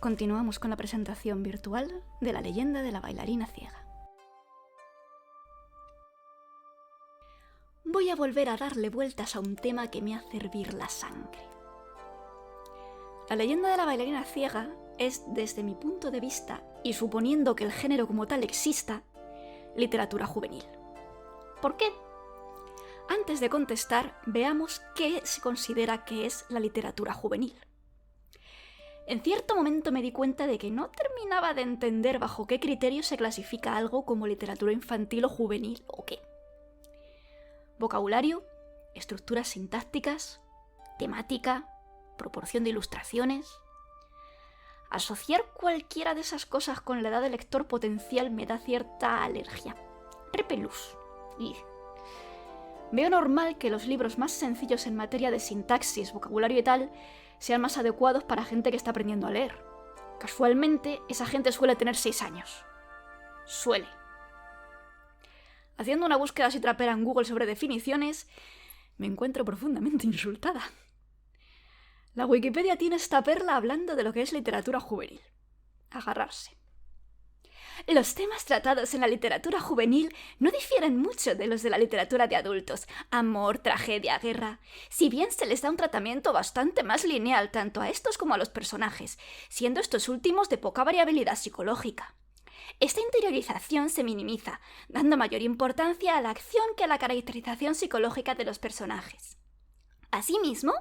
Continuamos con la presentación virtual de La leyenda de la bailarina ciega. Voy a volver a darle vueltas a un tema que me hace hervir la sangre. La leyenda de la bailarina ciega es, desde mi punto de vista, y suponiendo que el género como tal exista, literatura juvenil. ¿Por qué? Antes de contestar, veamos qué se considera que es la literatura juvenil. En cierto momento me di cuenta de que no terminaba de entender bajo qué criterio se clasifica algo como literatura infantil o juvenil o qué. Vocabulario, estructuras sintácticas, temática, proporción de ilustraciones. Asociar cualquiera de esas cosas con la edad del lector potencial me da cierta alergia. Repelús. Y veo normal que los libros más sencillos en materia de sintaxis, vocabulario y tal sean más adecuados para gente que está aprendiendo a leer. Casualmente, esa gente suele tener 6 años. Suele. Haciendo una búsqueda así trapera en Google sobre definiciones, me encuentro profundamente insultada. La Wikipedia tiene esta perla hablando de lo que es literatura juvenil. Agarrarse. Los temas tratados en la literatura juvenil no difieren mucho de los de la literatura de adultos. Amor, tragedia, guerra. Si bien se les da un tratamiento bastante más lineal tanto a estos como a los personajes, siendo estos últimos de poca variabilidad psicológica. Esta interiorización se minimiza, dando mayor importancia a la acción que a la caracterización psicológica de los personajes. Asimismo,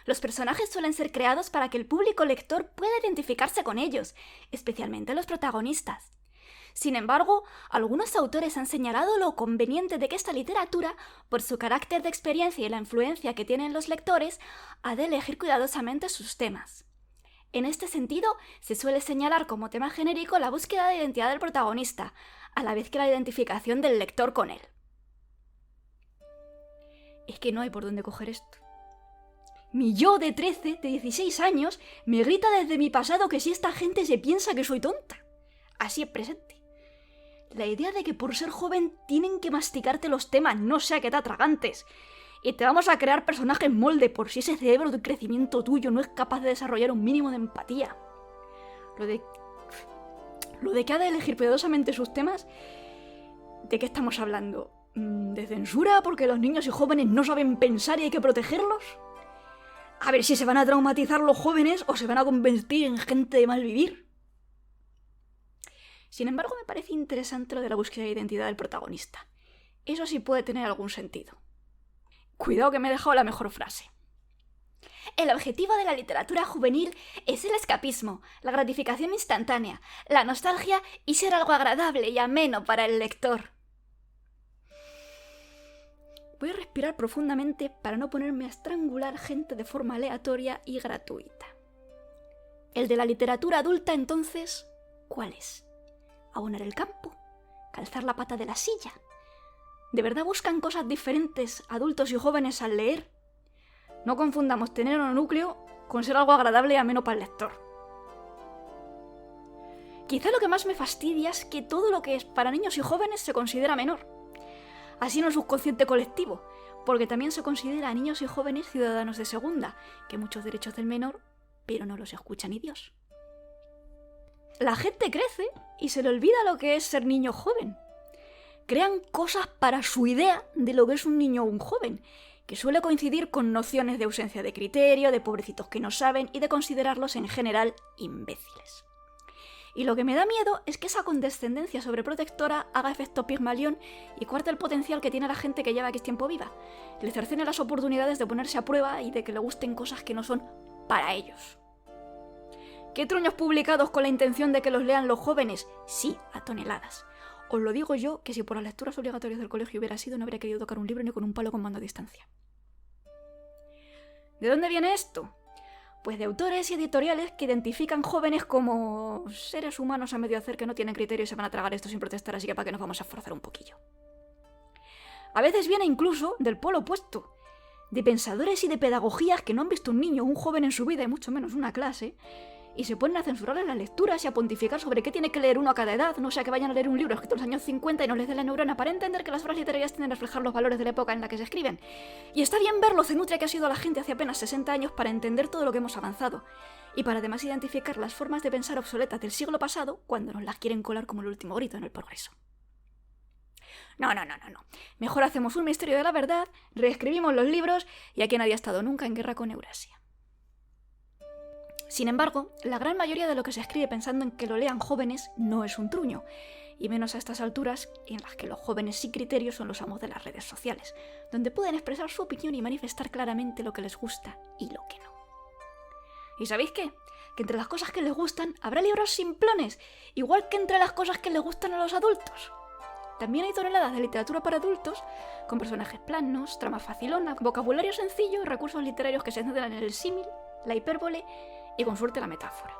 los personajes suelen ser creados para que el público lector pueda identificarse con ellos, especialmente los protagonistas. Sin embargo, algunos autores han señalado lo conveniente de que esta literatura, por su carácter de experiencia y la influencia que tienen los lectores, ha de elegir cuidadosamente sus temas. En este sentido, se suele señalar como tema genérico la búsqueda de identidad del protagonista, a la vez que la identificación del lector con él. Es que no hay por dónde coger esto. Mi yo de 13, de 16 años, me grita desde mi pasado que si esta gente se piensa que soy tonta. Así es presente. La idea de que por ser joven tienen que masticarte los temas, no sea que te atragantes. Y te vamos a crear personajes molde por si ese cerebro de crecimiento tuyo no es capaz de desarrollar un mínimo de empatía. Lo de que ha de elegir cuidadosamente sus temas, ¿de qué estamos hablando? ¿De censura porque los niños y jóvenes no saben pensar y hay que protegerlos? A ver si se van a traumatizar los jóvenes o se van a convertir en gente de mal vivir. Sin embargo, me parece interesante lo de la búsqueda de identidad del protagonista. Eso sí puede tener algún sentido. Cuidado que me he dejado la mejor frase. El objetivo de la literatura juvenil es el escapismo, la gratificación instantánea, la nostalgia y ser algo agradable y ameno para el lector. Voy a respirar profundamente para no ponerme a estrangular gente de forma aleatoria y gratuita. El de la literatura adulta, entonces, ¿cuál es? ¿Abonar el campo? ¿Calzar la pata de la silla? ¿De verdad buscan cosas diferentes adultos y jóvenes al leer? No confundamos tener un núcleo con ser algo agradable y ameno para el lector. Quizá lo que más me fastidia es que todo lo que es para niños y jóvenes se considera menor. Así en el subconsciente colectivo, porque también se considera a niños y jóvenes ciudadanos de segunda, que muchos derechos del menor, pero no los escucha ni Dios. La gente crece y se le olvida lo que es ser niño joven. Crean cosas para su idea de lo que es un niño o un joven, que suele coincidir con nociones de ausencia de criterio, de pobrecitos que no saben y de considerarlos en general imbéciles. Y lo que me da miedo es que esa condescendencia sobreprotectora haga efecto Pigmalión y cuarte el potencial que tiene la gente que lleva X tiempo viva. Le cercene las oportunidades de ponerse a prueba y de que le gusten cosas que no son para ellos. ¿Qué truños publicados con la intención de que los lean los jóvenes? Sí, a toneladas. Os lo digo yo, que si por las lecturas obligatorias del colegio hubiera sido, no habría querido tocar un libro ni con un palo con mando a distancia. ¿De dónde viene esto? Pues de autores y editoriales que identifican jóvenes como seres humanos a medio hacer que no tienen criterio y se van a tragar esto sin protestar, así que para que nos vamos a esforzar un poquillo. A veces viene incluso del polo opuesto, de pensadores y de pedagogías que no han visto un niño o un joven en su vida y mucho menos una clase, y se ponen a censurar las lecturas y a pontificar sobre qué tiene que leer uno a cada edad, no sea que vayan a leer un libro escrito en los años 50 y no les dé la neurona para entender que las obras literarias tienden a reflejar los valores de la época en la que se escriben. Y está bien ver lo cenutria que ha sido la gente hace apenas 60 años para entender todo lo que hemos avanzado. y para además identificar las formas de pensar obsoletas del siglo pasado cuando nos las quieren colar como el último grito en el progreso. No. Mejor hacemos un misterio de la verdad, reescribimos los libros y aquí nadie ha estado nunca en guerra con Eurasia. Sin embargo, la gran mayoría de lo que se escribe pensando en que lo lean jóvenes no es un truño, y menos a estas alturas en las que los jóvenes sin criterio son los amos de las redes sociales, donde pueden expresar su opinión y manifestar claramente lo que les gusta y lo que no. ¿Y sabéis qué? Que entre las cosas que les gustan habrá libros simplones, igual que entre las cosas que les gustan a los adultos. También hay toneladas de literatura para adultos, con personajes planos, tramas facilonas, vocabulario sencillo y recursos literarios que se centran en el símil, la hipérbole y con suerte la metáfora.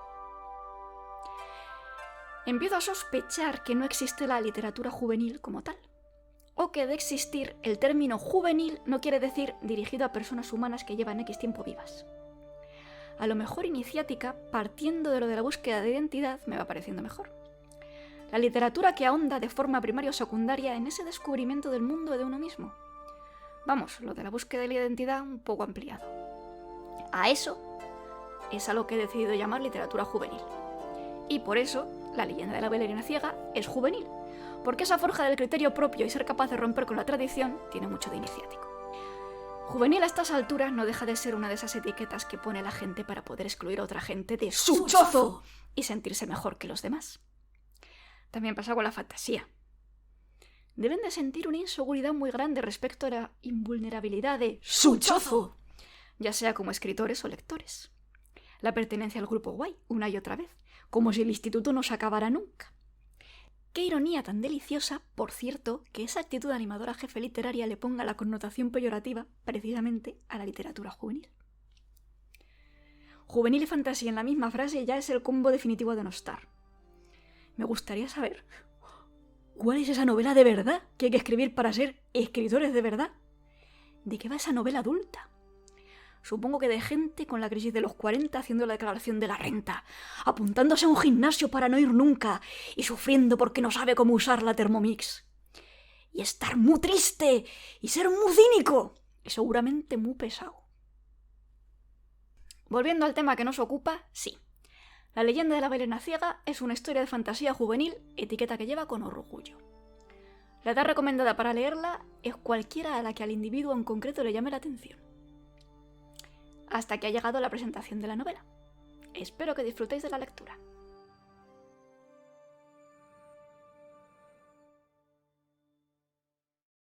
Empiezo a sospechar que no existe la literatura juvenil como tal, o que de existir el término juvenil no quiere decir dirigido a personas humanas que llevan X tiempo vivas. A lo mejor iniciática, partiendo de lo de la búsqueda de identidad, me va pareciendo mejor. La literatura que ahonda de forma primaria o secundaria en ese descubrimiento del mundo de uno mismo. Vamos, lo de la búsqueda de la identidad un poco ampliado. A eso es a lo que he decidido llamar literatura juvenil. Y por eso, La leyenda de la bailarina ciega es juvenil, porque esa forja del criterio propio y ser capaz de romper con la tradición tiene mucho de iniciático. Juvenil a estas alturas no deja de ser una de esas etiquetas que pone la gente para poder excluir a otra gente de su chozo y sentirse mejor que los demás. También pasa con la fantasía. Deben de sentir una inseguridad muy grande respecto a la invulnerabilidad de su chozo, ya sea como escritores o lectores. La pertenencia al grupo guay, una y otra vez, como si el instituto no se acabara nunca. Qué ironía tan deliciosa, por cierto, que esa actitud animadora jefe literaria le ponga la connotación peyorativa precisamente a la literatura juvenil. Juvenil y fantasía en la misma frase ya es el combo definitivo de Nostar. Me gustaría saber, ¿cuál es esa novela de verdad que hay que escribir para ser escritores de verdad? ¿De qué va esa novela adulta? Supongo que de gente con la crisis de los 40 haciendo la declaración de la renta, apuntándose a un gimnasio para no ir nunca y sufriendo porque no sabe cómo usar la Thermomix. Y estar muy triste y ser muy cínico y seguramente muy pesado. Volviendo al tema que nos ocupa, sí. La leyenda de la bailarina ciega es una historia de fantasía juvenil, etiqueta que lleva con orgullo. La edad recomendada para leerla es cualquiera a la que al individuo en concreto le llame la atención. Hasta que ha llegado la presentación de la novela. Espero que disfrutéis de la lectura.